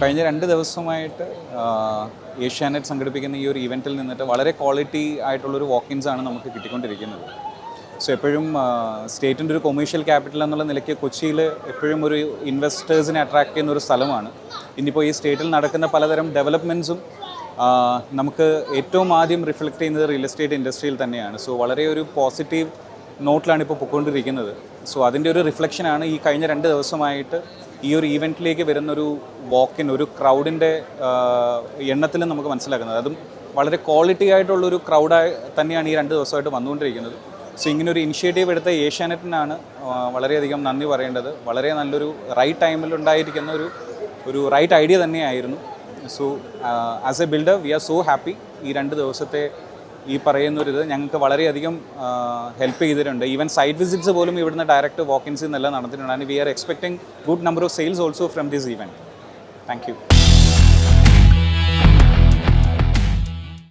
കഴിഞ്ഞ 2 ദിവസമായിട്ട് ഏഷ്യാനെറ്റ് സംഘടിപ്പിക്കുന്ന ഈ ഒരു ഇവൻറ്റിൽ നിന്നിട്ട് വളരെ ക്വാളിറ്റി ആയിട്ടുള്ളൊരു വാക്കിൻസാണ് നമുക്ക് കിട്ടിക്കൊണ്ടിരിക്കുന്നത്. സോ എപ്പോഴും സ്റ്റേറ്റിൻ്റെ ഒരു കൊമേഴ്ഷ്യൽ ക്യാപിറ്റൽ എന്നുള്ള നിലയ്ക്ക് കൊച്ചിയിൽ എപ്പോഴും ഒരു ഇൻവെസ്റ്റേഴ്സിനെ അട്രാക്ട് ചെയ്യുന്ന ഒരു സ്ഥലമാണ്. ഇനിയിപ്പോൾ ഈ സ്റ്റേറ്റിൽ നടക്കുന്ന പലതരം ഡെവലപ്മെൻറ്റ്സും നമുക്ക് ഏറ്റവും ആദ്യം റിഫ്ലക്റ്റ് ചെയ്യുന്നത് റിയൽ എസ്റ്റേറ്റ് ഇൻഡസ്ട്രിയിൽ തന്നെയാണ്. സോ വളരെ ഒരു പോസിറ്റീവ് നോട്ടിലാണ് ഇപ്പോൾ പൊയ്ക്കൊണ്ടിരിക്കുന്നത്. സോ അതിൻ്റെ ഒരു റിഫ്ലക്ഷനാണ് ഈ കഴിഞ്ഞ 2 ദിവസമായിട്ട് ഈ ഒരു ഈവൻറ്റിലേക്ക് വരുന്നൊരു ഒരു ക്രൗഡിൻ്റെ എണ്ണത്തിൽ നമുക്ക് മനസ്സിലാക്കുന്നത്. അതും വളരെ ക്വാളിറ്റി ആയിട്ടുള്ളൊരു ക്രൗഡായി തന്നെയാണ് ഈ 2 ദിവസമായിട്ട് വന്നുകൊണ്ടിരിക്കുന്നത്. സോ ഇങ്ങനൊരു ഇനിഷ്യേറ്റീവ് എടുത്ത ഏഷ്യാനെറ്റിനാണ് വളരെയധികം നന്ദി പറയേണ്ടത്. വളരെ നല്ലൊരു റൈറ്റ് ടൈമിൽ ഉണ്ടായിരിക്കുന്ന ഒരു റൈറ്റ് ഐഡിയ തന്നെയായിരുന്നു. So as a builder we are so happy. ഈ 2 ദിവസത്തെ ഈ പറയുന്നൊരിത് ഞങ്ങൾക്ക് വളരെയധികം ഹെൽപ്പ് ചെയ്തിട്ടുണ്ട്. ഈവൻ സൈറ്റ് വിസിറ്റ്സ് പോലും ഇവിടുന്ന് ഡയറക്റ്റ് വാക്കിൻസിൽ നിന്നെല്ലാം നടത്തിയിട്ടുണ്ട്. And we are expecting good number of sales also from this event. Thank you.